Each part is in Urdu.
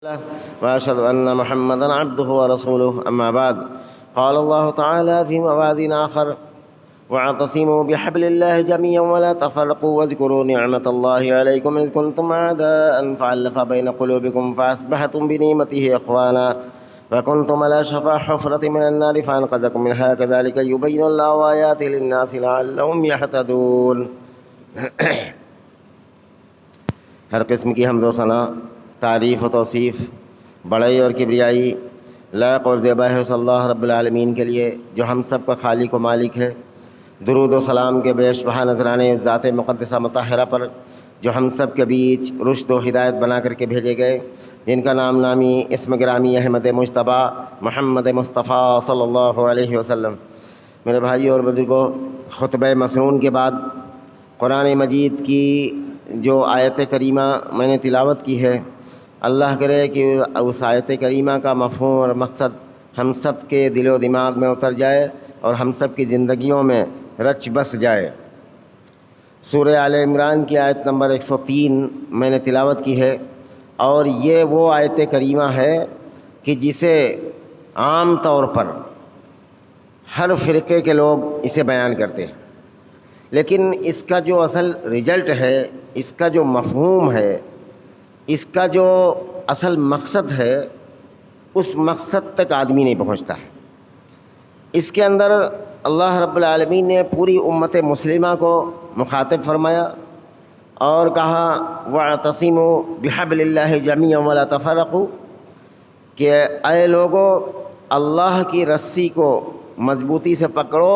وأشهد أن محمدًا عبده ورسوله أما بعد قال الله تعالى في موازين آخر واعتصموا بحبل الله جميعا ولا تفرقوا واذكروا نعمة الله عليكم إذ كنتم أعداء فألف بين قلوبكم فأصبحتم بنعمته إخوانا وكنتم على شفا حفرة من النار فأنقذكم منها كذلك يبين الله آياته للناس لعلهم يهتدون۔ ہر قسم کی حمد و ثنا، تعریف و توصیف، بڑائی اور کبریائی لائق اور زیبا ہے صلی اللہ رب العالمین کے لیے جو ہم سب کا خالق و مالک ہے۔ درود و سلام کے بیش بہا نذرانے ذات مقدسہ مطہرہ پر جو ہم سب کے بیچ رشد و ہدایت بنا کر کے بھیجے گئے، جن کا نام نامی اسم گرامی احمد مجتبیٰ محمد مصطفیٰ صلی اللہ علیہ وسلم۔ میرے بھائیو اور بزرگوں، خطبہ مسنون کے بعد قرآن مجید کی جو آیت کریمہ میں نے تلاوت کی ہے، اللہ کرے کہ اس آیت کریمہ کا مفہوم اور مقصد ہم سب کے دل و دماغ میں اتر جائے اور ہم سب کی زندگیوں میں رچ بس جائے۔ سورہ آل عمران کی آیت نمبر 103 میں نے تلاوت کی ہے، اور یہ وہ آیت کریمہ ہے کہ جسے عام طور پر ہر فرقے کے لوگ اسے بیان کرتے ہیں، لیکن اس کا جو اصل رزلٹ ہے، اس کا جو مفہوم ہے، اس کا جو اصل مقصد ہے، اس مقصد تک آدمی نہیں پہنچتا ہے۔ اس کے اندر اللہ رب العالمین نے پوری امت مسلمہ کو مخاطب فرمایا اور کہا وَاعْتَصِمُوا بِحَبْلِ اللَّهِ جَمِيعًا وَلَا تَفَرَّقُوا، کہ اے لوگو اللہ کی رسی کو مضبوطی سے پکڑو،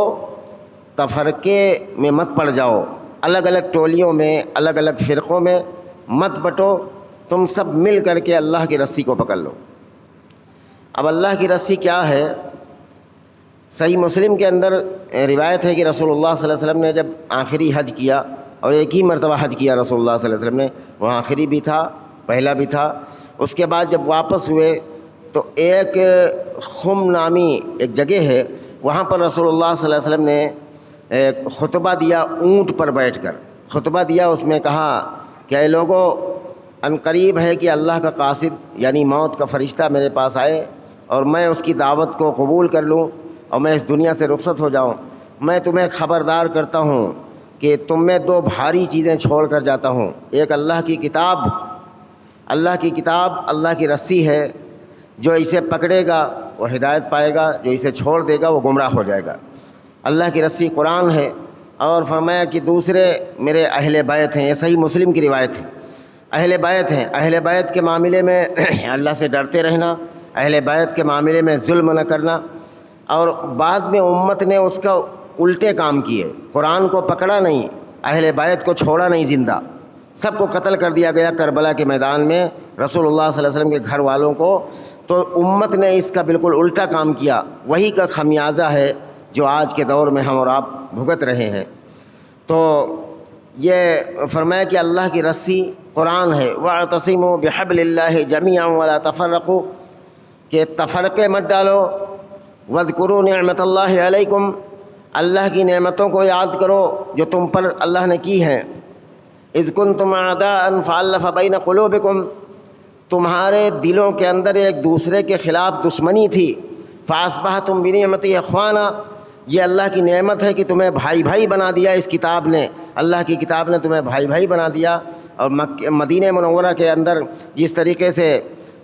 تفرقے میں مت پڑ جاؤ، الگ الگ ٹولیوں میں، الگ الگ فرقوں میں مت بٹو، تم سب مل کر کے اللہ کی رسی کو پکڑ لو۔ اب اللہ کی رسی کیا ہے؟ صحیح مسلم کے اندر روایت ہے کہ رسول اللہ صلی اللہ علیہ وسلم نے جب آخری حج کیا، اور ایک ہی مرتبہ حج کیا رسول اللہ صلی اللہ علیہ وسلم نے، وہ آخری بھی تھا، پہلا بھی تھا۔ اس کے بعد جب واپس ہوئے تو ایک خم نامی ایک جگہ ہے، وہاں پر رسول اللہ صلی اللہ علیہ وسلم نے خطبہ دیا، اونٹ پر بیٹھ کر خطبہ دیا۔ اس میں کہا کہ اے لوگو، ان قریب ہے کہ اللہ کا قاصد یعنی موت کا فرشتہ میرے پاس آئے اور میں اس کی دعوت کو قبول کر لوں اور میں اس دنیا سے رخصت ہو جاؤں۔ میں تمہیں خبردار کرتا ہوں کہ تم میں دو بھاری چیزیں چھوڑ کر جاتا ہوں۔ ایک اللہ کی کتاب، اللہ کی رسی ہے، جو اسے پکڑے گا وہ ہدایت پائے گا، جو اسے چھوڑ دے گا وہ گمراہ ہو جائے گا۔ اللہ کی رسی قرآن ہے، اور فرمایا کہ دوسرے میرے اہل بیت ہیں۔ یہ صحیح مسلم کی روایت ہے، اہل بیت ہیں۔ اہل بیت کے معاملے میں اللہ سے ڈرتے رہنا، اہل بیت کے معاملے میں ظلم نہ کرنا۔ اور بعد میں امت نے اس کا الٹے کام کیے، قرآن کو پکڑا نہیں، اہل بیت کو چھوڑا نہیں زندہ، سب کو قتل کر دیا گیا کربلا کے میدان میں، رسول اللہ صلی اللہ علیہ وسلم کے گھر والوں کو۔ تو امت نے اس کا بالکل الٹا کام کیا، وہی کا خمیازہ ہے جو آج کے دور میں ہم اور آپ بھگت رہے ہیں۔ تو یہ فرمایا کہ اللہ کی رسی قرآن ہے، وَاعْتَصِمُوا بِحَبْلِ اللَّهِ جَمِيعًا وَلَا تَفَرَّقُوا، کہ تفرقے مت ڈالو۔ وَاذْكُرُوا نِعْمَةَ اللَّهِ عَلَيْكُمْ، اللہ کی نعمتوں کو یاد کرو جو تم پر اللہ نے کی ہیں۔ اذ کنتم اعداء فالف بین قلوبکم، تمہارے دلوں کے اندر ایک دوسرے کے خلاف دشمنی تھی، فاصبحتم بنعمتہ اخوانا، یہ اللہ کی نعمت ہے کہ تمہیں بھائی بھائی بنا دیا۔ اس کتاب نے، اللہ کی کتاب نے تمہیں بھائی بھائی بنا دیا۔ اور مدینہ منورہ کے اندر جس طریقے سے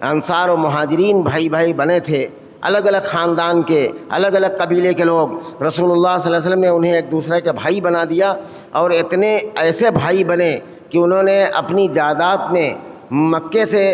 انصار و مہاجرین بھائی بھائی بنے تھے، الگ الگ خاندان کے، الگ الگ قبیلے کے لوگ، رسول اللہ صلی اللہ علیہ وسلم نے انہیں ایک دوسرے کے بھائی بنا دیا، اور اتنے ایسے بھائی بنے کہ انہوں نے اپنی جائیداد میں مکے سے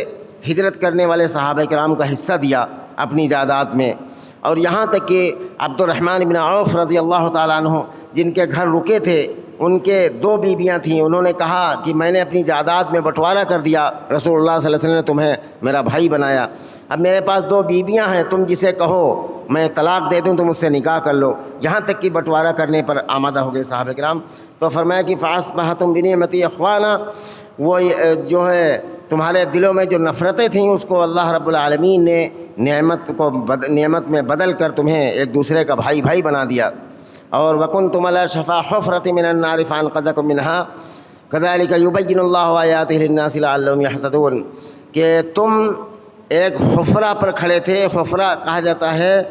ہجرت کرنے والے صحابہ کرام کا حصہ دیا اپنی جائیداد میں۔ اور یہاں تک کہ عبد الرحمن بن عوف رضی اللہ تعالیٰ عنہ، جن کے گھر رکے تھے، ان کے دو بیویاں تھیں، انہوں نے کہا کہ میں نے اپنی جائیداد میں بٹوارہ کر دیا، رسول اللہ صلی اللہ علیہ وسلم نے تمہیں میرا بھائی بنایا، اب میرے پاس دو بیویاں ہیں، تم جسے کہو میں طلاق دے دوں تم اس سے نکاح کر لو۔ یہاں تک کہ بٹوارہ کرنے پر آمادہ ہو گئے صحابہ کرام۔ تو فرمایا کہ فاصبحتم بنعمتہ اخوانا، وہ جو ہے تمہارے دلوں میں جو نفرتیں تھیں اس کو اللہ رب العالمین نے نعمت میں بدل کر تمہیں ایک دوسرے کا بھائی بھائی بنا دیا۔ اور وَكُنْتُمْ عَلَىٰ شَفَا حُفْرَةٍ مِّنَ النَّارِ فَأَنْقَذَكُم مِّنْهَا كَذَٰلِكَ يُبَيِّنُ اللَّهُ آيَاتِهِ لِلنَّاسِ لَعَلَّهُمْ يَهْتَدُونَ، کہ تم ایک حفرہ پر کھڑے تھے. حفرہ کہا جاتا ہے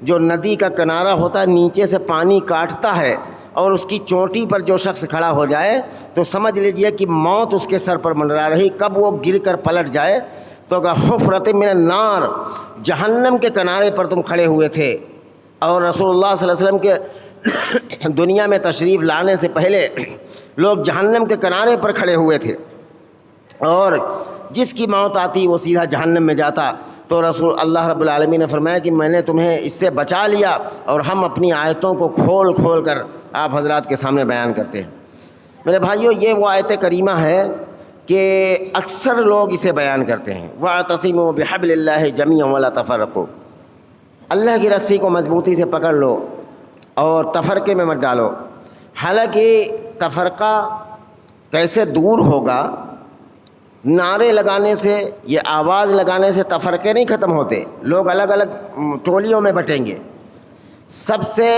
جو ندی کا کنارہ ہوتا ہے, نیچے سے پانی کاٹتا ہے, اور اس کی چوٹی پر جو شخص کھڑا ہو جائے تو سمجھ لیجئے کہ موت اس کے سر پر منڈرا رہی, کب وہ گر کر پلٹ جائے. تو کہ حفرۃ من النار, جہنم کے کنارے پر تم کھڑے ہوئے تھے. اور رسول اللہ صلی اللہ علیہ وسلم کے دنیا میں تشریف لانے سے پہلے لوگ جہنم کے کنارے پر کھڑے ہوئے تھے, اور جس کی موت آتی وہ سیدھا جہنم میں جاتا. تو رسول اللہ رب العالمین نے فرمایا کہ میں نے تمہیں اس سے بچا لیا, اور ہم اپنی آیتوں کو کھول کھول کر آپ حضرات کے سامنے بیان کرتے ہیں. میرے بھائیو, یہ وہ آیت کریمہ ہے کہ اکثر لوگ اسے بیان کرتے ہیں, وَاعْتَصِمُوا بِحَبْلِ اللَّهِ جَمِيعًا وَلَا تَفَرَّقُوا, اللہ کی رسی کو مضبوطی سے پکڑ لو اور تفرقے میں مت ڈالو. حالانکہ تفرقہ کیسے دور ہوگا؟ نعرے لگانے سے, یہ آواز لگانے سے تفرقے نہیں ختم ہوتے, لوگ الگ الگ ٹولیوں میں بٹیں گے. سب سے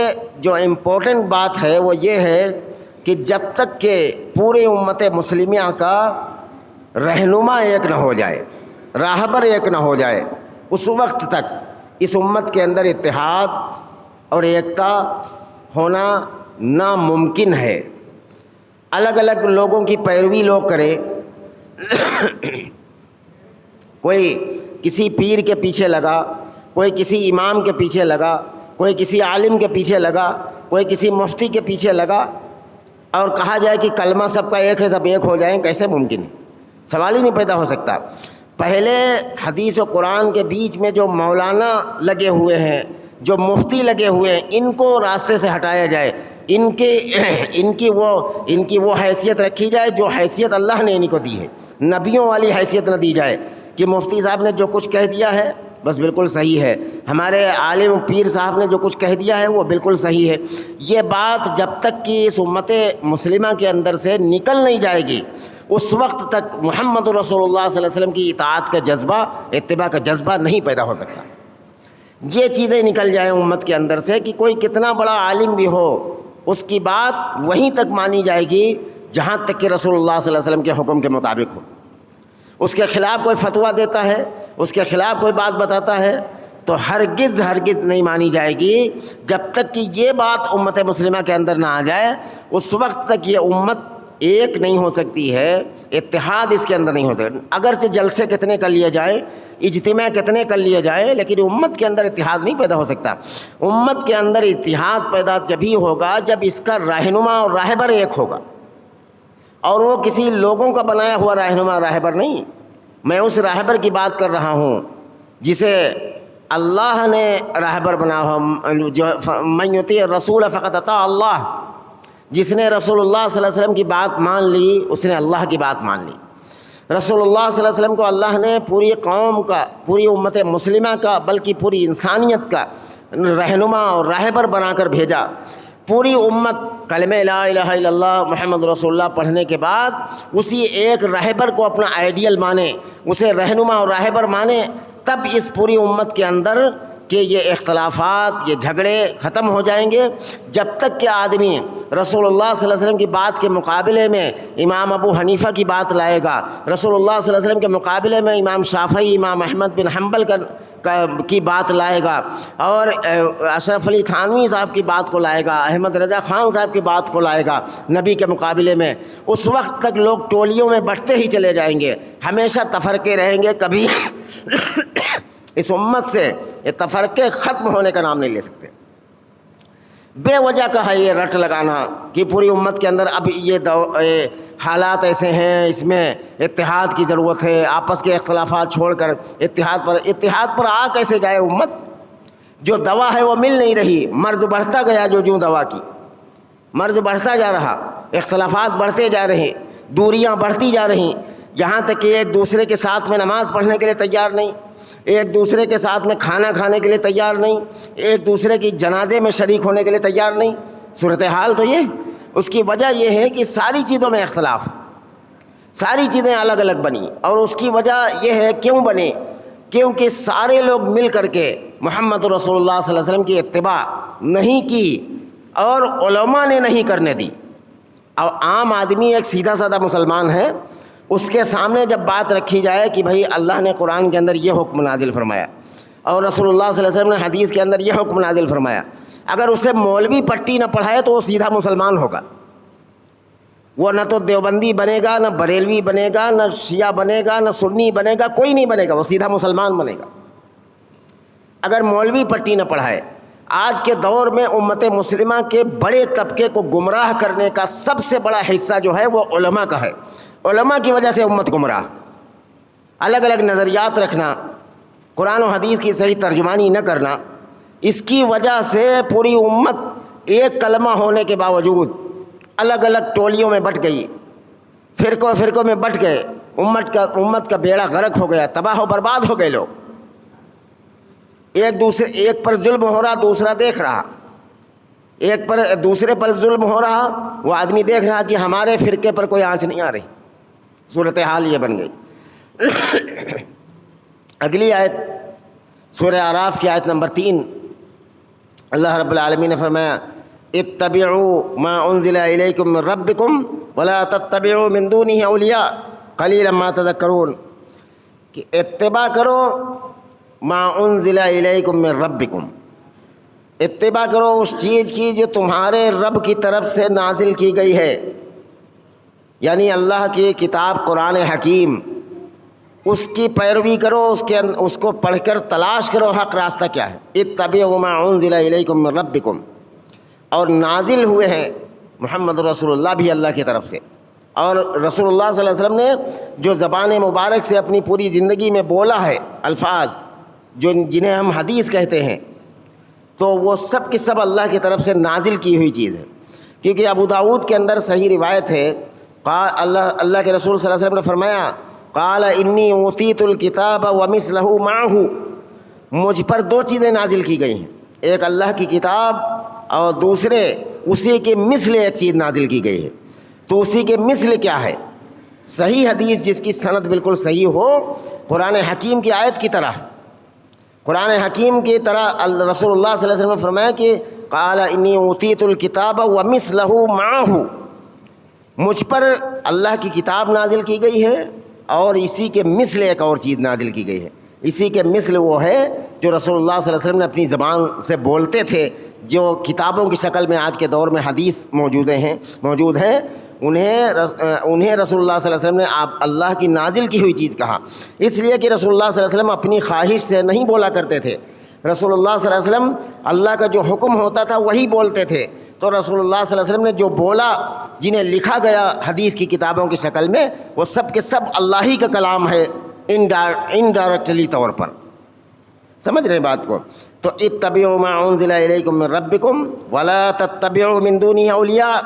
جو امپورٹنٹ بات ہے وہ یہ ہے کہ جب تک کہ پوری امت مسلمہ کا رہنما ایک نہ ہو جائے, راہبر ایک نہ ہو جائے, اس وقت تک اس امت کے اندر اتحاد اور ایکتا ہونا ناممکن ہے. الگ الگ لوگوں کی پیروی لوگ کریں, کوئی کسی پیر کے پیچھے لگا, کوئی کسی امام کے پیچھے لگا, کوئی کسی عالم کے پیچھے لگا, کوئی کسی مفتی کے پیچھے لگا, اور کہا جائے کہ کلمہ سب کا ایک ہے, سب ایک ہو جائیں, کیسے ممکن ہے؟ سوال ہی نہیں پیدا ہو سکتا. پہلے حدیث و قرآن کے بیچ میں جو مولانا لگے ہوئے ہیں, جو مفتی لگے ہوئے ہیں, ان کو راستے سے ہٹایا جائے, ان کی وہ حیثیت رکھی جائے جو حیثیت اللہ نے ان کو دی ہے. نبیوں والی حیثیت نہ دی جائے کہ مفتی صاحب نے جو کچھ کہہ دیا ہے بس بالکل صحیح ہے, ہمارے عالم پیر صاحب نے جو کچھ کہہ دیا ہے وہ بالکل صحیح ہے. یہ بات جب تک کہ اس امت مسلمہ کے اندر سے نکل نہیں جائے گی, اس وقت تک محمد رسول اللہ صلی اللہ علیہ وسلم کی اطاعت کا جذبہ, اتباع کا جذبہ نہیں پیدا ہو سکتا. یہ چیزیں نکل جائیں امت کے اندر سے کہ کوئی کتنا بڑا عالم بھی ہو, اس کی بات وہیں تک مانی جائے گی جہاں تک کہ رسول اللہ صلی اللہ علیہ وسلم کے حکم کے مطابق ہو. اس کے خلاف کوئی فتویٰ دیتا ہے, اس کے خلاف کوئی بات بتاتا ہے, تو ہرگز نہیں مانی جائے گی جب تک کہ یہ بات امت مسلمہ کے اندر نہ آ جائے. اس وقت تک یہ امت ایک نہیں ہو سکتی ہے, اتحاد اس کے اندر نہیں ہو سکتا. اگرچہ جلسے کتنے کر لیے جائیں, اجتماع کتنے کر لیے جائیں, لیکن امت کے اندر اتحاد نہیں پیدا ہو سکتا. امت کے اندر اتحاد پیدا جبھی ہوگا جب اس کا رہنما اور راہبر ایک ہوگا, اور وہ کسی لوگوں کا بنایا ہوا رہنما راہبر نہیں. میں اس راہبر کی بات کر رہا ہوں جسے اللہ نے راہبر بنا ہوا, جو من یطیع الرسول فقد اطاع اللہ, جس نے رسول اللہ صلی اللہ علیہ وسلم کی بات مان لی اس نے اللہ کی بات مان لی. رسول اللہ صلی اللہ علیہ وسلم کو اللہ نے پوری قوم کا, پوری امت مسلمہ کا, بلکہ پوری انسانیت کا رہنما اور راہبر بنا کر بھیجا. پوری امت کلمہ لا الہ الا اللہ محمد رسول اللہ پڑھنے کے بعد اسی ایک راہبر کو اپنا آئیڈیل مانے, اسے رہنما اور راہبر مانے, تب اس پوری امت کے اندر کہ یہ اختلافات, یہ جھگڑے ختم ہو جائیں گے. جب تک کہ آدمی رسول اللہ صلی اللہ علیہ وسلم کی بات کے مقابلے میں امام ابو حنیفہ کی بات لائے گا, رسول اللہ صلی اللہ علیہ وسلم کے مقابلے میں امام شافعی, امام احمد بن حنبل کی بات لائے گا, اور اشرف علی تھانوی صاحب کی بات کو لائے گا, احمد رضا خان صاحب کی بات کو لائے گا نبی کے مقابلے میں, اس وقت تک لوگ ٹولیوں میں بٹتے ہی چلے جائیں گے, ہمیشہ تفرقے رہیں گے. کبھی اس امت سے یہ تفرقے ختم ہونے کا نام نہیں لے سکتے. بے وجہ کا ہے یہ رٹ لگانا کہ پوری امت کے اندر اب یہ حالات ایسے ہیں, اس میں اتحاد کی ضرورت ہے, آپس کے اختلافات چھوڑ کر اتحاد پر آ کیسے جائے امت؟ جو دوا ہے وہ مل نہیں رہی, مرض بڑھتا گیا, جو دوا کی مرض بڑھتا جا رہا, اختلافات بڑھتے جا رہے, دوریاں بڑھتی جا رہی, یہاں تک کہ ایک دوسرے کے ساتھ میں نماز پڑھنے کے لیے تیار نہیں, ایک دوسرے کے ساتھ میں کھانا کھانے کے لیے تیار نہیں, ایک دوسرے کی جنازے میں شریک ہونے کے لیے تیار نہیں. صورتحال تو یہ, اس کی وجہ یہ ہے کہ ساری چیزوں میں اختلاف, ساری چیزیں الگ الگ بنی, اور اس کی وجہ یہ ہے کیوں بنے, کیونکہ سارے لوگ مل کر کے محمد رسول اللہ صلی اللہ علیہ وسلم کی اتباع نہیں کی, اور علماء نے نہیں کرنے دی. اور عام آدمی ایک سیدھا سادہ مسلمان ہے, اس کے سامنے جب بات رکھی جائے کہ بھائی اللہ نے قرآن کے اندر یہ حکم نازل فرمایا اور رسول اللہ صلی اللہ علیہ وسلم نے حدیث کے اندر یہ حکم نازل فرمایا، اگر اسے مولوی پٹی نہ پڑھائے تو وہ سیدھا مسلمان ہوگا. وہ نہ تو دیوبندی بنے گا، نہ بریلوی بنے گا، نہ شیعہ بنے گا، نہ سنی بنے گا، کوئی نہیں بنے گا، وہ سیدھا مسلمان بنے گا اگر مولوی پٹی نہ پڑھائے. آج کے دور میں امت مسلمہ کے بڑے طبقے کو گمراہ کرنے کا سب سے بڑا حصہ جو ہے وہ علماء کا ہے. علماء کی وجہ سے امت گمراہ، الگ الگ نظریات رکھنا، قرآن و حدیث کی صحیح ترجمانی نہ کرنا، اس کی وجہ سے پوری امت ایک کلمہ ہونے کے باوجود الگ الگ ٹولیوں میں بٹ گئی، فرقوں میں بٹ گئے. امت کا بیڑا غرق ہو گیا، تباہ و برباد ہو گئے لوگ. ایک پر ظلم ہو رہا، دوسرا دیکھ رہا. ایک پر دوسرے پر ظلم ہو رہا، وہ آدمی دیکھ رہا کہ ہمارے فرقے پر کوئی آنچ نہیں آ رہی. صورتحال یہ بن گئی. اگلی آیت سورہ اعراف کی آیت نمبر 3، اللہ رب العالمین نے فرمایا اتبعوا ما انزل الیکم من ربکم ولا تتبعوا من دونہ اولیاء قلیلا ما تذکرون، کہ اتباع کرو ما انزل الیکم من ربکم، اتباع کرو اس چیز کی جو تمہارے رب کی طرف سے نازل کی گئی ہے، یعنی اللہ کی کتاب قرآن حکیم، اس کی پیروی کرو، اس کو پڑھ کر تلاش کرو حق راستہ کیا ہے. اتبعوا ما انزل الیکم من ربکم، اور نازل ہوئے ہیں محمد رسول اللہ بھی اللہ کی طرف سے، اور رسول اللہ صلی اللہ علیہ وسلم نے جو زبان مبارک سے اپنی پوری زندگی میں بولا ہے الفاظ جنہیں ہم حدیث کہتے ہیں، تو وہ سب کی سب اللہ کی طرف سے نازل کی ہوئی چیز ہے. کیونکہ ابو داؤد کے اندر صحیح روایت ہے، اللہ کے رسول صلی اللہ علیہ وسلم نے فرمایا قال انی اوتیت الکتاب ومثلہ معہ، مجھ پر 2 چیزیں نازل کی گئی ہیں، ایک اللہ کی کتاب اور دوسرے اسی کے مثل ایک چیز نازل کی گئی ہے. تو اسی کے مثل کیا ہے؟ صحیح حدیث جس کی سند بالکل صحیح ہو، قرآن حکیم کی آیت کی طرح، قرآن حکیم کی طرح رسول اللہ صلی اللہ علیہ وسلم نے فرمایا کہ قال انی اوتیت الکتاب ومثلہ معہ، مجھ پر اللہ کی کتاب نازل کی گئی ہے اور اسی کے مثل ایک اور چیز نازل کی گئی ہے. اسی کے مثل وہ ہے جو رسول اللہ صلی اللہ علیہ وسلم نے اپنی زبان سے بولتے تھے، جو کتابوں کی شکل میں آج کے دور میں حدیث موجود ہیں، انہیں رسول اللہ صلی اللہ علیہ وسلم نے اللہ کی نازل کی ہوئی چیز کہا. اس لیے کہ رسول اللہ صلی اللہ علیہ وسلم اپنی خواہش سے نہیں بولا کرتے تھے. رسول اللہ صلی اللہ علیہ وسلم اللہ کا جو حکم ہوتا تھا وہی بولتے تھے. تو رسول اللہ صلی اللہ علیہ وسلم نے جو بولا، جنہیں لکھا گیا حدیث کی کتابوں کی شکل میں، وہ سب کے سب اللہ ہی کا کلام ہے انڈائریکٹلی طور پر. سمجھ رہے ہیں بات کو؟ تو اتبعوا ما انزل الیکم من ربکم ولا تتبعوا من دونہ اولیاء،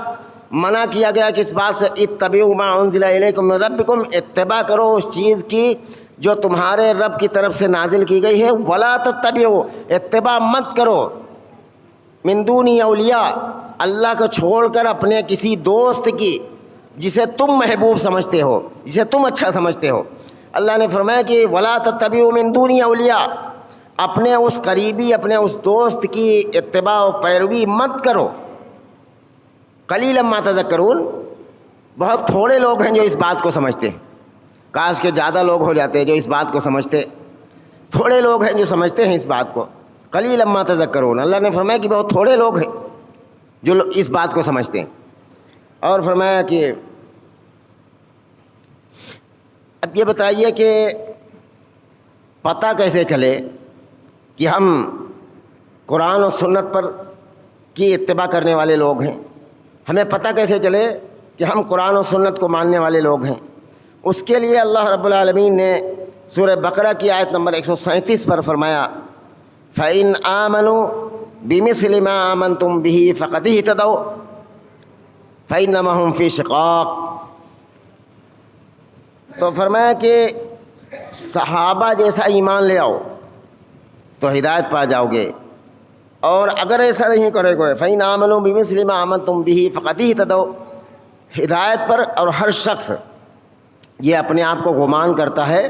منع کیا گیا کس بات سے؟ اتبعوا ما انزل الیکم من ربکم، اتباع کرو اس چیز کی جو تمہارے رب کی طرف سے نازل کی گئی ہے. ولا تتبعوا، اتباع مت کرو، من دونہ اولیاء، اللہ کو چھوڑ کر اپنے کسی دوست کی جسے تم محبوب سمجھتے ہو، جسے تم اچھا سمجھتے ہو. اللہ نے فرمایا کہ ولا تتبعوا من دونہ اولیاء، اپنے اس قریبی، اپنے اس دوست کی اتباع و پیروی مت کرو. قلیلا ما تذکرون، بہت تھوڑے لوگ ہیں جو اس بات کو سمجھتے ہیں. کاش کہ زیادہ لوگ ہو جاتے جو اس بات کو سمجھتے. تھوڑے لوگ ہیں جو سمجھتے ہیں اس بات کو. قلیلا ما تذکرون، اللہ نے فرمایا کہ بہت تھوڑے لوگ ہیں جو اس بات کو سمجھتے ہیں. اور فرمایا کہ اب یہ بتائیے کہ پتہ کیسے چلے کہ ہم قرآن و سنت پر کی اتباع کرنے والے لوگ ہیں؟ ہمیں پتہ کیسے چلے کہ ہم قرآن و سنت کو ماننے والے لوگ ہیں؟ اس کے لیے اللہ رب العالمین نے سورہ بقرہ کی آیت نمبر 137 پر فرمایا فَإِنْ آمَنُوا بِمِثْلِ مَا آمَنْتُمْ بِهِ فَقَدْ اهْتَدَوْا فَإِنَّمَا هُمْ فِي شِقَاقٍ. تو فرمایا کہ صحابہ جیسا ایمان لے آؤ تو ہدایت پا جاؤ گے، اور اگر ایسا نہیں کرے گے فَإِنْ آمَنُوا بِمِثْلِ مَا آمَنْتُمْ بِهِ فَقَدْ اهْتَدَوْا. ہدایت پر، اور ہر شخص یہ اپنے آپ کو گمان کرتا ہے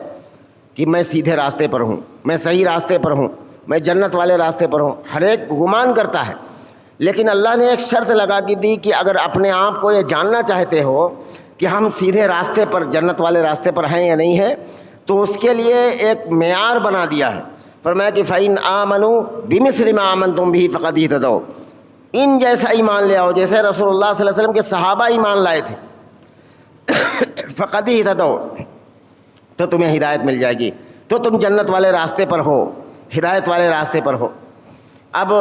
کہ میں سیدھے راستے پر ہوں، میں صحیح راستے پر ہوں، میں جنت والے راستے پر ہوں. ہر ایک گمان کرتا ہے، لیکن اللہ نے ایک شرط لگا کے دی کہ اگر اپنے آپ کو یہ جاننا چاہتے ہو کہ ہم سیدھے راستے پر، جنت والے راستے پر ہیں یا نہیں ہیں، تو اس کے لیے ایک معیار بنا دیا ہے. فرمایا کہ فَإِنْ آمَنُوا بِمِثْلِ مَا آمَنْتُمْ بِهِ فَقَدْ اهْتَدَوْا، ان جیسا ایمان لے آؤ جیسے رسول اللہ صلی اللہ علیہ وسلم کے صحابہ ایمان لائے تھے. فَقَدْ اهْتَدَوْا، تو تمہیں ہدایت مل جائے گی، تو تم جنت والے راستے پر ہو، ہدایت والے راستے پر ہو. اب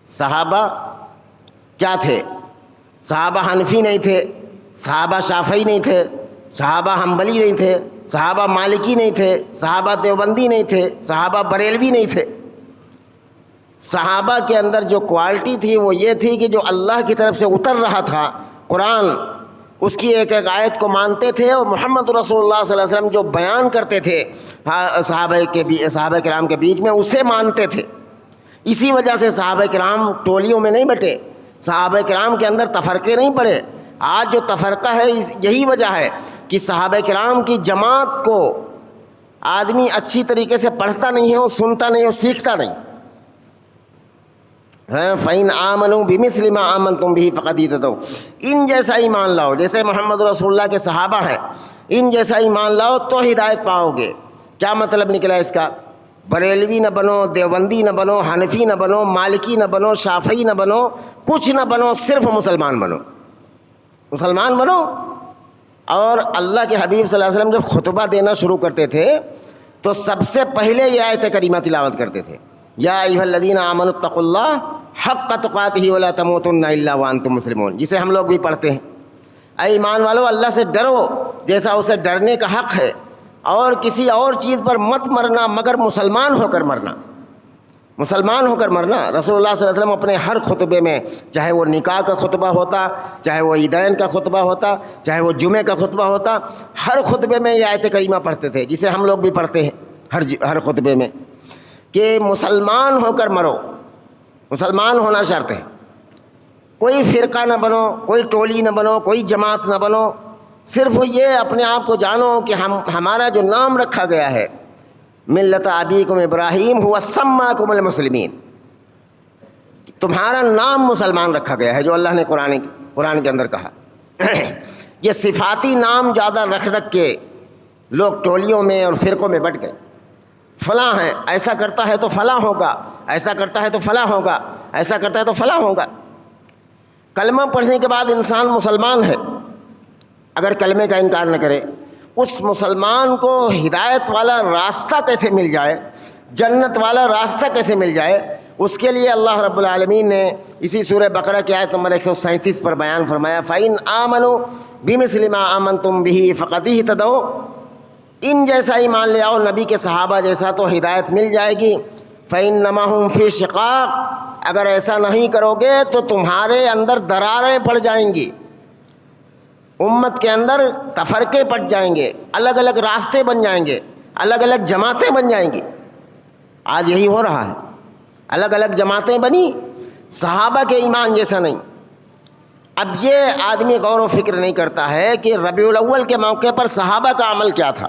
صحابہ کیا تھے؟ صحابہ حنفی نہیں تھے، صحابہ شافعی نہیں تھے، صحابہ حنبلی نہیں تھے، صحابہ مالکی نہیں تھے، صحابہ دیوبندی نہیں تھے، صحابہ بریلوی نہیں تھے. صحابہ کے اندر جو کوالٹی تھی وہ یہ تھی کہ جو اللہ کی طرف سے اتر رہا تھا قرآن، اس کی ایک ایک آیت کو مانتے تھے، اور محمد رسول اللہ صلی اللہ علیہ وسلم جو بیان کرتے تھے صحابہ کرام کے بیچ میں، اسے مانتے تھے. اسی وجہ سے صحابہ کرام ٹولیوں میں نہیں بٹے، صحابہ کرام کے اندر تفرقے نہیں پڑے. آج جو تفرقہ ہے یہی وجہ ہے کہ صحابہ کرام کی جماعت کو آدمی اچھی طریقے سے پڑھتا نہیں ہے، اور سنتا نہیں ہے، اور سیکھتا نہیں. فَإِنْ آمَنُوا بِمِثْلِ مَا آمَنْتُمْ بِهِ فَقَدْ اهْتَدَوْا، ان جیسا ایمان لاؤ جیسے محمد رسول اللہ کے صحابہ ہیں، ان جیسا ایمان لاؤ تو ہدایت پاؤ گے. کیا مطلب نکلا اس کا؟ بریلوی نہ بنو، دیوبندی نہ بنو، حنفی نہ بنو، مالکی نہ بنو، شافعی نہ بنو، کچھ نہ بنو، صرف مسلمان بنو، مسلمان بنو. اور اللہ کے حبیب صلی اللہ علیہ وسلم جب خطبہ دینا شروع کرتے تھے تو سب سے پہلے یہ آیت کریمہ تلاوت کرتے تھے، یا ایھا الذین آمنوا اتقوا اللہ حق تقاتہ ولا تموتن الا وانتم مسلمون، جسے ہم لوگ بھی پڑھتے ہیں. اے ایمان والو، اللہ سے ڈرو جیسا اسے ڈرنے کا حق ہے، اور کسی اور چیز پر مت مرنا مگر مسلمان ہو کر مرنا، مسلمان ہو کر مرنا. رسول اللہ صلی اللہ علیہ وسلم اپنے ہر خطبے میں، چاہے وہ نکاح کا خطبہ ہوتا، چاہے وہ عیدین کا خطبہ ہوتا، چاہے وہ جمعے کا خطبہ ہوتا، ہر خطبے میں یہ آیت کریمہ پڑھتے تھے، جسے ہم لوگ بھی پڑھتے ہیں ہر خطبے میں، کہ مسلمان ہو کر مرو. مسلمان ہونا شرط ہے. کوئی فرقہ نہ بنو، کوئی ٹولی نہ بنو، کوئی جماعت نہ بنو. صرف یہ اپنے آپ کو جانو کہ ہمارا جو نام رکھا گیا ہے، ملت ابیکم ابراہیم هو سماکم المسلمین، تمہارا نام مسلمان رکھا گیا ہے، جو اللہ نے قرآن کے اندر کہا. یہ صفاتی نام زیادہ رکھ کے لوگ ٹولیوں میں اور فرقوں میں بٹ گئے. فلاں ہے، ایسا کرتا ہے تو فلاں ہوگا، ایسا کرتا ہے تو فلاں ہوگا، ایسا کرتا ہے تو فلاں ہوگا. کلمہ پڑھنے کے بعد انسان مسلمان ہے، اگر کلمے کا انکار نہ کرے، اس مسلمان کو ہدایت والا راستہ کیسے مل جائے، جنت والا راستہ کیسے مل جائے، اس کے لیے اللہ رب العالمین نے اسی سورہ بقرہ کی آیت نمبر 137 پر بیان فرمایا، فَإِنْ آمَنُوا بِمِثْلِ مَا آمَنْتُمْ بِهِ فَقَدْ اهْتَدَوْا، ان جیسا ایمان لے آؤ نبی کے صحابہ جیسا تو ہدایت مل جائے گی. فَإِنَّمَا هُمْ فِي شِقَاقٍ، اگر ایسا نہیں کرو گے تو تمہارے اندر دراریں پڑ جائیں گی، امت کے اندر تفرقے پڑ جائیں گے، الگ الگ راستے بن جائیں گے، الگ الگ جماعتیں بن جائیں گی. آج یہی ہو رہا ہے، الگ الگ جماعتیں بنی، صحابہ کے ایمان جیسا نہیں. اب یہ آدمی غور و فکر نہیں کرتا ہے کہ ربیع الاول کے موقع پر صحابہ کا عمل کیا تھا،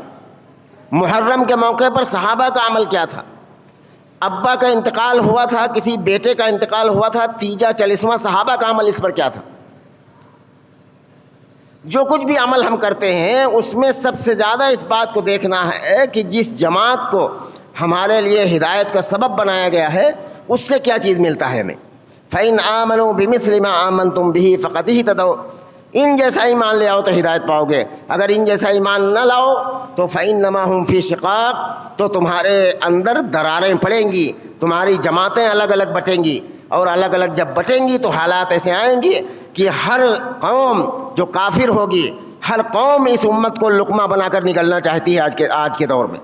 محرم کے موقع پر صحابہ کا عمل کیا تھا. ابا کا انتقال ہوا تھا، کسی بیٹے کا انتقال ہوا تھا، تیجا چالیسواں صحابہ کا عمل اس پر کیا تھا. جو کچھ بھی عمل ہم کرتے ہیں اس میں سب سے زیادہ اس بات کو دیکھنا ہے کہ جس جماعت کو ہمارے لیے ہدایت کا سبب بنایا گیا ہے اس سے کیا چیز ملتا ہے ہمیں. فَإِنْ آمَنُوا بِمِثْلِ مَا آمَنْتُمْ بِهِ فَقَدْ اهْتَدَوْا، ان جیسا ایمان لے آؤ تو ہدایت پاؤ گے. اگر ان جیسا ایمان نہ لاؤ تو فَإِنَّمَا هُمْ فِي شِقَاقٍ، تو تمہارے اندر دراریں پڑیں گی، تمہاری جماعتیں الگ الگ بٹیں گی، اور الگ الگ جب بٹیں گی تو حالات ایسے آئیں گی کہ ہر قوم جو کافر ہوگی، ہر قوم اس امت کو لقمہ بنا کر نکلنا چاہتی ہے. آج کے دور میں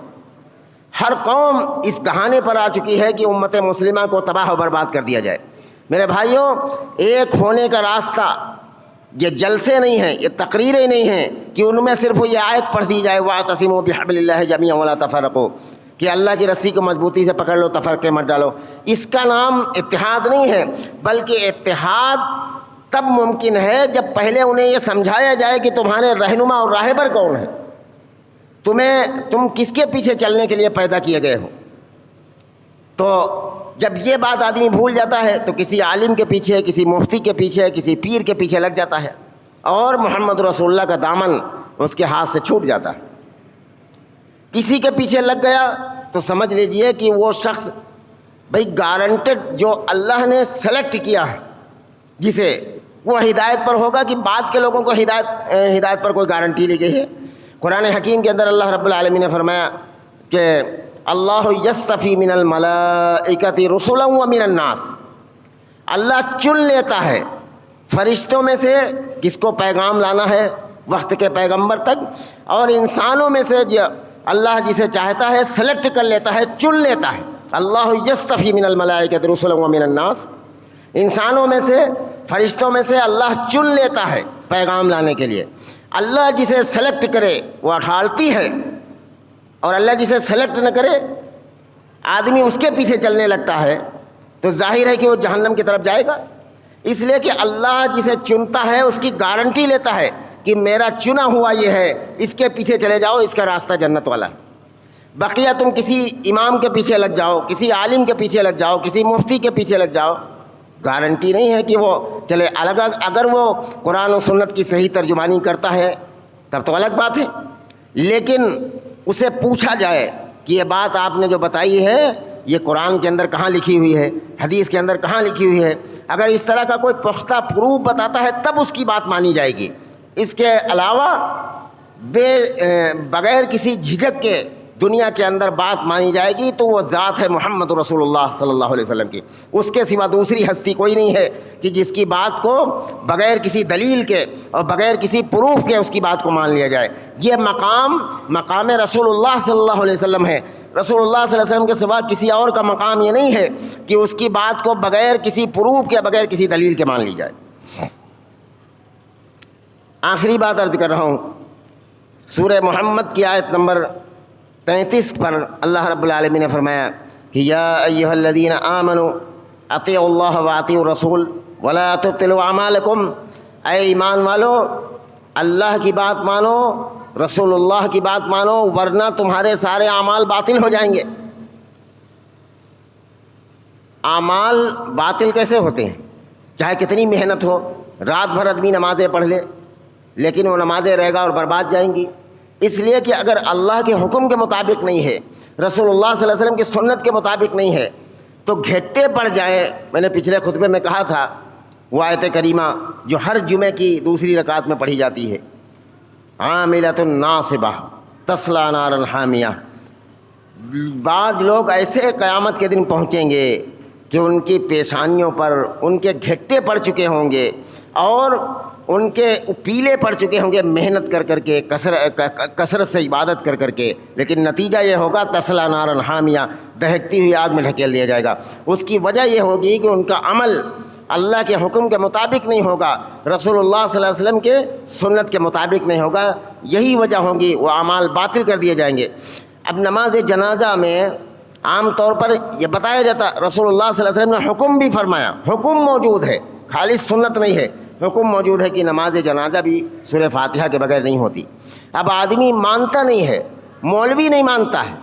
ہر قوم اس دہانے پر آ چکی ہے کہ امت مسلمہ کو تباہ و برباد کر دیا جائے. میرے بھائیوں، ایک ہونے کا راستہ یہ جلسے نہیں ہیں، یہ تقریریں نہیں ہیں کہ ان میں صرف یہ آیت پڑھ دی جائے وَاعْتَصِمُوا بِحَبْلِ اللَّهِ جَمِيعًا وَلَا تَفَرَّقُوا، کہ اللہ کی رسی کو مضبوطی سے پکڑ لو، تفرقے مت ڈالو. اس کا نام اتحاد نہیں ہے، بلکہ اتحاد تب ممکن ہے جب پہلے انہیں یہ سمجھایا جائے کہ تمہارے رہنما اور راہبر کون ہے، تم کس کے پیچھے چلنے کے لیے پیدا کیے گئے ہو. تو جب یہ بات آدمی بھول جاتا ہے تو کسی عالم کے پیچھے، کسی مفتی کے پیچھے، کسی پیر کے پیچھے لگ جاتا ہے، اور محمد رسول اللہ کا دامن اس کے ہاتھ سے چھوٹ جاتا ہے۔ کسی کے پیچھے لگ گیا تو سمجھ لیجئے کہ وہ شخص بھئی گارنٹڈ جو اللہ نے سلیکٹ کیا ہے جسے، وہ ہدایت پر ہوگا کہ بعد کے لوگوں کو ہدایت پر کوئی گارنٹی لی گئی ہے۔ قرآن حکیم کے اندر اللہ رب العالمین نے فرمایا کہ اللہ یصطفی من الملائکۃ رسلا ومن الناس، اللہ چن لیتا ہے فرشتوں میں سے کس کو پیغام لانا ہے وقت کے پیغمبر تک، اور انسانوں میں سے جو اللہ جسے چاہتا ہے سلیکٹ کر لیتا ہے، چن لیتا ہے۔ اللہ یصطفی من الملائکۃ رسلا ومن الناس، انسانوں میں سے فرشتوں میں سے اللہ چن لیتا ہے پیغام لانے کے لیے۔ اللہ جسے سلیکٹ کرے وہ اٹھالتی ہے، اور اللہ جسے سلیکٹ نہ کرے آدمی اس کے پیچھے چلنے لگتا ہے تو ظاہر ہے کہ وہ جہنم کی طرف جائے گا۔ اس لیے کہ اللہ جسے چنتا ہے اس کی گارنٹی لیتا ہے کہ میرا چنا ہوا یہ ہے، اس کے پیچھے چلے جاؤ، اس کا راستہ جنت والا ہے۔ بقیہ تم کسی امام کے پیچھے لگ جاؤ، کسی عالم کے پیچھے لگ جاؤ، کسی مفتی کے پیچھے لگ جاؤ، گارنٹی نہیں ہے کہ وہ چلے۔ اگر وہ قرآن و سنت کی صحیح ترجمانی کرتا ہے تب تو الگ بات ہے، لیکن اسے پوچھا جائے کہ یہ بات آپ نے جو بتائی ہے یہ قرآن کے اندر کہاں لکھی ہوئی ہے، حدیث کے اندر کہاں لکھی ہوئی ہے، اگر اس طرح کا کوئی پختہ پروف بتاتا ہے تب اس کی بات مانی جائے گی۔ اس کے علاوہ بغیر کسی جھجک کے دنیا کے اندر بات مانی جائے گی تو وہ ذات ہے محمد رسول اللہ صلی اللہ علیہ وسلم کی۔ اس کے سوا دوسری ہستی کوئی نہیں ہے کہ جس کی بات کو بغیر کسی دلیل کے اور بغیر کسی پروف کے اس کی بات کو مان لیا جائے۔ یہ مقام رسول اللہ صلی اللہ علیہ وسلم ہے۔ رسول اللہ صلی اللہ علیہ وسلم کے سوا کسی اور کا مقام یہ نہیں ہے کہ اس کی بات کو بغیر کسی پروف کے بغیر کسی دلیل کے مان لی جائے۔ آخری بات عرض کر رہا ہوں، سورہ محمد کی آیت نمبر 33 پر اللہ رب العالمین نے فرمایا کہ یا ایھا الذین آمنوا اطیعوا اللہ واطیعوا الرسول ولا تبطلوا اعمالکم، اے ایمان والو اللہ کی بات مانو، رسول اللہ کی بات مانو، ورنہ تمہارے سارے اعمال باطل ہو جائیں گے۔ اعمال باطل کیسے ہوتے ہیں؟ چاہے کتنی محنت ہو، رات بھر آدمی نمازیں پڑھ لے لیکن وہ نمازیں رہ گا اور برباد جائیں گی، اس لیے کہ اگر اللہ کے حکم کے مطابق نہیں ہے، رسول اللہ صلی اللہ علیہ وسلم کی سنت کے مطابق نہیں ہے تو گھٹے پڑ جائیں۔ میں نے پچھلے خطبے میں کہا تھا وہ آیت کریمہ جو ہر جمعے کی دوسری رکعت میں پڑھی جاتی ہے، عاملۃ ناصبہ تصلی نارا حامیہ، بعض لوگ ایسے قیامت کے دن پہنچیں گے کہ ان کی پیشانیوں پر ان کے گھٹے پڑ چکے ہوں گے اور ان کے پیلے پڑ چکے ہوں گے محنت کر کر کے، کثرت سے عبادت کر کر کے، لیکن نتیجہ یہ ہوگا تصلی نارا حامیہ، دہکتی ہوئی آگ میں ڈھکیل دیا جائے گا۔ اس کی وجہ یہ ہوگی کہ ان کا عمل اللہ کے حکم کے مطابق نہیں ہوگا، رسول اللہ صلی اللہ علیہ وسلم کے سنت کے مطابق نہیں ہوگا، یہی وجہ ہوگی، وہ اعمال باطل کر دیے جائیں گے۔ اب نماز جنازہ میں عام طور پر یہ بتایا جاتا، رسول اللہ صلی اللہ علیہ وسلم نے حکم بھی فرمایا، حکم موجود ہے، خالص سنت نہیں ہے، حکم موجود ہے کہ نماز جنازہ بھی سورہ فاتحہ کے بغیر نہیں ہوتی۔ اب آدمی مانتا نہیں ہے، مولوی نہیں مانتا ہے،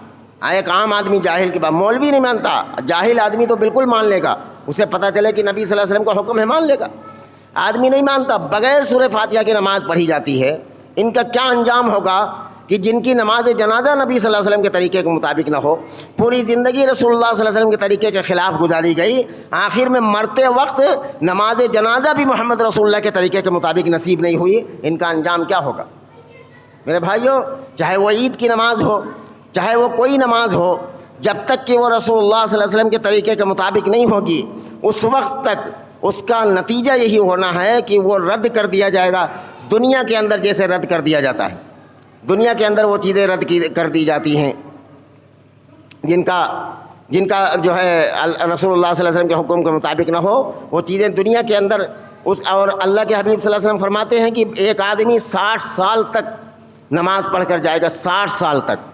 ایک عام آدمی جاہل کی بات، مولوی نہیں مانتا، جاہل آدمی تو بالکل مان لے گا، اسے پتہ چلے کہ نبی صلی اللہ علیہ وسلم کا حکم ہے مان لے گا۔ آدمی نہیں مانتا، بغیر سورہ فاتحہ کی نماز پڑھی جاتی ہے، ان کا کیا انجام ہوگا کہ جن کی نماز جنازہ نبی صلی اللہ علیہ وسلم کے طریقے کے مطابق نہ ہو، پوری زندگی رسول اللہ صلی اللہ علیہ وسلم کے طریقے کے خلاف گزاری گئی، آخر میں مرتے وقت نماز جنازہ بھی محمد رسول اللہ کے طریقے کے مطابق نصیب نہیں ہوئی، ان کا انجام کیا ہوگا؟ میرے بھائیوں، چاہے وہ عید کی نماز ہو، چاہے وہ کوئی نماز ہو، جب تک کہ وہ رسول اللہ صلی اللہ علیہ وسلم کے طریقے کے مطابق نہیں ہوگی، اس وقت تک اس کا نتیجہ یہی ہونا ہے کہ وہ رد کر دیا جائے گا، دنیا کے اندر جیسے رد کر دیا جاتا ہے۔ دنیا کے اندر وہ چیزیں رد کر دی جاتی ہیں جن کا جو ہے رسول اللہ صلی اللہ علیہ وسلم کے حکم کے مطابق نہ ہو، وہ چیزیں دنیا کے اندر اور اللہ کے حبیب صلی اللہ علیہ وسلم فرماتے ہیں کہ ایک آدمی 60 سال تک نماز پڑھ کر جائے گا، 60 سال تک،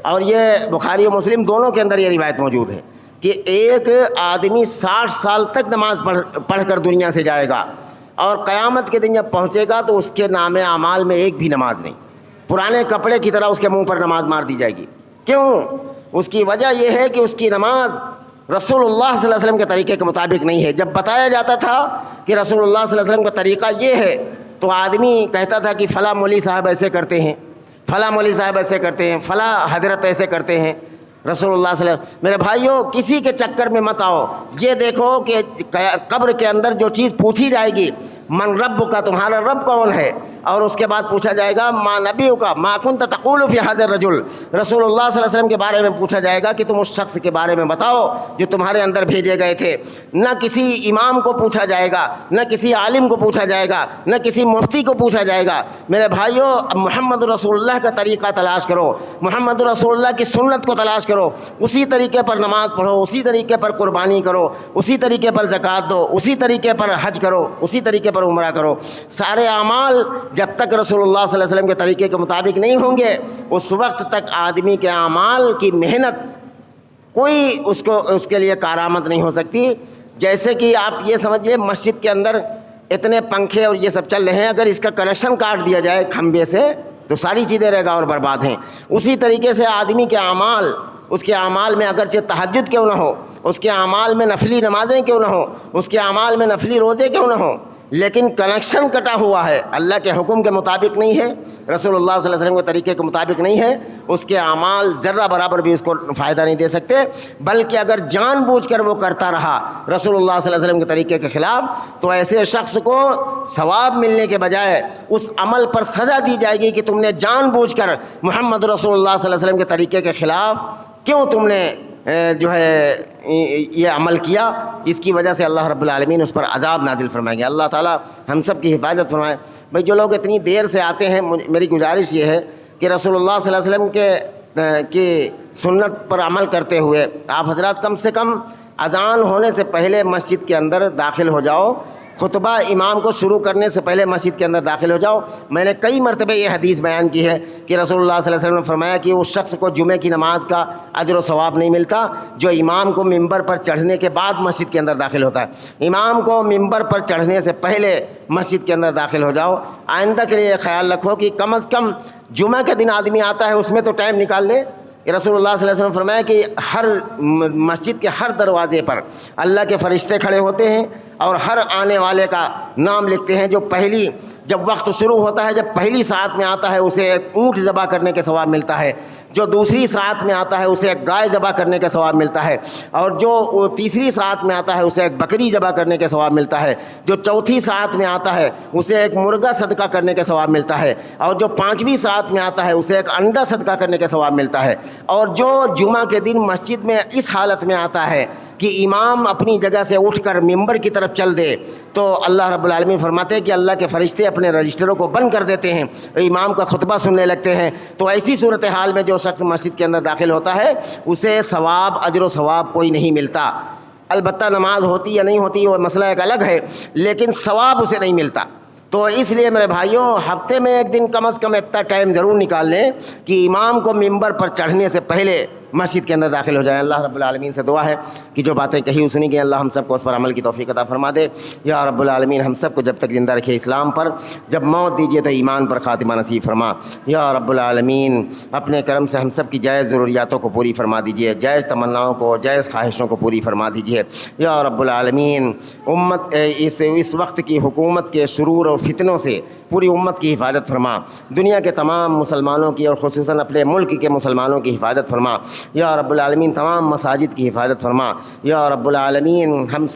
اور یہ بخاری و مسلم دونوں کے اندر یہ روایت موجود ہے کہ ایک آدمی 60 سال تک نماز پڑھ کر دنیا سے جائے گا، اور قیامت کے دن جب پہنچے گا تو اس کے نام اعمال میں ایک بھی نماز نہیں، پرانے کپڑے کی طرح اس کے منہ پر نماز مار دی جائے گی۔ کیوں؟ اس کی وجہ یہ ہے کہ اس کی نماز رسول اللہ صلی اللہ علیہ وسلم کے طریقے کے مطابق نہیں ہے۔ جب بتایا جاتا تھا کہ رسول اللہ صلی اللہ علیہ وسلم کا طریقہ یہ ہے تو آدمی کہتا تھا کہ فلاں مولوی صاحب ایسے کرتے ہیں، فلاں مولوی صاحب ایسے کرتے ہیں، فلاں حضرت ایسے کرتے ہیں۔ رسول اللہ صلی اللہ علیہ وسلم، میرے بھائیوں کسی کے چکر میں مت آؤ، یہ دیکھو کہ قبر کے اندر جو چیز پوچھی جائے گی، من رب کا، تمہارا رب کون ہے، اور اس کے بعد پوچھا جائے گا ما نبی کا، ما کنت تقول فی هذا الرجل، رسول اللہ صلی اللہ علیہ وسلم کے بارے میں پوچھا جائے گا کہ تم اس شخص کے بارے میں بتاؤ جو تمہارے اندر بھیجے گئے تھے۔ نہ کسی امام کو پوچھا جائے گا، نہ کسی عالم کو پوچھا جائے گا، نہ کسی مفتی کو پوچھا جائے گا۔ میرے بھائیوں محمد رسول اللہ کا طریقہ تلاش کرو، محمد رسول اللہ کی سنت کو تلاش کرو، اسی طریقے پر نماز پڑھو، اسی طریقے پر قربانی کرو، اسی طریقے پر زکوٰۃ دو، اسی طریقے پر حج کرو، اسی طریقے پر عمرہ کرو۔ سارے اعمال جب تک رسول اللہ صلی اللہ علیہ وسلم کے طریقے کے مطابق نہیں ہوں گے، اس وقت تک آدمی کے اعمال کی محنت کوئی اس کے لیے کارآمد نہیں ہو سکتی۔ جیسے کہ آپ یہ سمجھیے مسجد کے اندر اتنے پنکھے اور یہ سب چل رہے ہیں، اگر اس کا کنیکشن کاٹ دیا جائے کھمبے سے تو ساری چیزیں رہ گا اور برباد ہیں۔ اسی طریقے سے آدمی کے اعمال، اس کے اعمال میں اگرچہ تہجد کیوں نہ ہو، اس کے اعمال میں نفلی نمازیں کیوں نہ ہو، اس کے اعمال میں نفلی روزے کیوں نہ ہو، لیکن کنیکشن کٹا ہوا ہے، اللہ کے حکم کے مطابق نہیں ہے، رسول اللہ صلی اللہ علیہ وسلم کے طریقے کے مطابق نہیں ہے، اس کے اعمال ذرہ برابر بھی اس کو فائدہ نہیں دے سکتے۔ بلکہ اگر جان بوجھ کر وہ کرتا رہا رسول اللہ صلی اللہ علیہ وسلم کے طریقے کے خلاف، تو ایسے شخص کو ثواب ملنے کے بجائے اس عمل پر سزا دی جائے گی کہ تم نے جان بوجھ کر محمد رسول اللہ صلی اللہ علیہ وسلم کے طریقے کے خلاف کیوں تم نے جو ہے یہ عمل کیا۔ اس کی وجہ سے اللہ رب العالمین اس پر عذاب نازل فرمائیں گے۔ اللہ تعالیٰ ہم سب کی حفاظت فرمائے۔ بھائی جو لوگ اتنی دیر سے آتے ہیں، میری گزارش یہ ہے کہ رسول اللہ صلی اللہ علیہ وسلم کی سنت پر عمل کرتے ہوئے آپ حضرات کم سے کم اذان ہونے سے پہلے مسجد کے اندر داخل ہو جاؤ، خطبہ امام کو شروع کرنے سے پہلے مسجد کے اندر داخل ہو جاؤ۔ میں نے کئی مرتبہ یہ حدیث بیان کی ہے کہ رسول اللہ صلی اللہ علیہ وسلم نے فرمایا کہ اس شخص کو جمعے کی نماز کا اجر و ثواب نہیں ملتا جو امام کو ممبر پر چڑھنے کے بعد مسجد کے اندر داخل ہوتا ہے۔ امام کو ممبر پر چڑھنے سے پہلے مسجد کے اندر داخل ہو جاؤ۔ آئندہ کے لیے یہ خیال رکھو کہ کم از کم جمعہ کے دن آدمی آتا ہے، اس میں تو ٹائم نکال لے۔ رسول اللہ صلی اللہ علیہ وسلم نے فرمایا کہ ہر مسجد کے ہر دروازے پر اللہ کے فرشتے کھڑے ہوتے ہیں اور ہر آنے والے کا نام لکھتے ہیں۔ جو جب وقت شروع ہوتا ہے، جب پہلی ساعت میں آتا ہے اسے ایک اونٹ ذبح کرنے کے ثواب ملتا ہے، جو دوسری ساعت میں آتا ہے اسے ایک گائے ذبح کرنے کا ثواب ملتا ہے، اور جو تیسری ساعت میں آتا ہے اسے ایک بکری ذبح کرنے کا ثواب ملتا ہے، جو چوتھی ساعت میں آتا ہے اسے ایک مرغا صدقہ کرنے کا ثواب ملتا ہے، اور جو پانچویں ساعت میں آتا ہے اسے ایک انڈا صدقہ کرنے کا ثواب ملتا ہے۔ اور جو جمعہ کے دن مسجد میں اس حالت میں آتا ہے کہ امام اپنی جگہ سے اٹھ کر ممبر کی طرف چل دے، تو اللہ رب العالمین فرماتے ہیں کہ اللہ کے فرشتے اپنے رجسٹروں کو بند کر دیتے ہیں، امام کا خطبہ سننے لگتے ہیں۔ تو ایسی صورتحال میں جو شخص مسجد کے اندر داخل ہوتا ہے اسے ثواب، اجر و ثواب کوئی نہیں ملتا۔ البتہ نماز ہوتی یا نہیں ہوتی وہ مسئلہ ایک الگ ہے، لیکن ثواب اسے نہیں ملتا۔ تو اس لیے میرے بھائیوں ہفتے میں ایک دن کم از کم اتنا ٹائم ضرور نکال لیں کہ امام کو ممبر پر چڑھنے سے پہلے مسجد کے اندر داخل ہو جائیں۔ اللہ رب العالمین سے دعا ہے کہ جو باتیں کہی سنی گئی اللہ ہم سب کو اس پر عمل کی توفیق عطا فرما دے۔ یا رب العالمین ہم سب کو جب تک زندہ رکھے اسلام پر، جب موت دیجیے تو ایمان پر خاتمہ نصیب فرما۔ یا رب العالمین اپنے کرم سے ہم سب کی جائز ضروریاتوں کو پوری فرما دیجیے، جائز تمناؤں کو، جائز خواہشوں کو پوری فرما دیجیے۔ یا رب العالمین امت اس وقت کی حکومت کے شرور اور فتنوں سے پوری امت کی حفاظت فرما، دنیا کے تمام مسلمانوں کی اور خصوصاً اپنے ملک کے مسلمانوں کی حفاظت فرما۔ یا رب العالمین تمام مساجد کی حفاظت فرما۔ یا رب العالمین ہم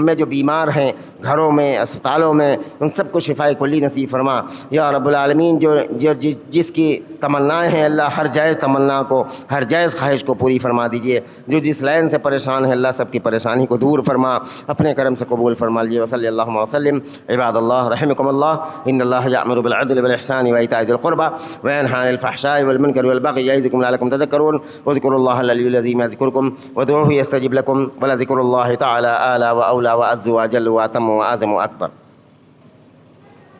میں جو بیمار ہیں گھروں میں، اسپتالوں میں، ان سب کو شفائے کلی نصیب فرما۔ یا رب العالمین جس کی تمنائیں ہیں اللہ ہر جائز تمنا کو، ہر جائز خواہش کو پوری فرما دیجیے۔ جو جس لائن سے پریشان ہے اللہ سب کی پریشانی کو دور فرما، اپنے کرم سے قبول فرما لیجیے۔ وصلی اللہ وسلم عباد اللہ رحمکم اللہ ان اللہ یأمر بالعدل والإحسان وإيتاء ذي القربى وينهى عن الفحشاء والمنكر والبغي يعظكم لعلكم تذكرون واذكروا الله العلي العظيم يذكركم وادعوه يستجب لكم ولذكر الله تعالى أعلى وأولى وأعز وأجل وأتم وأعظم وأكبر۔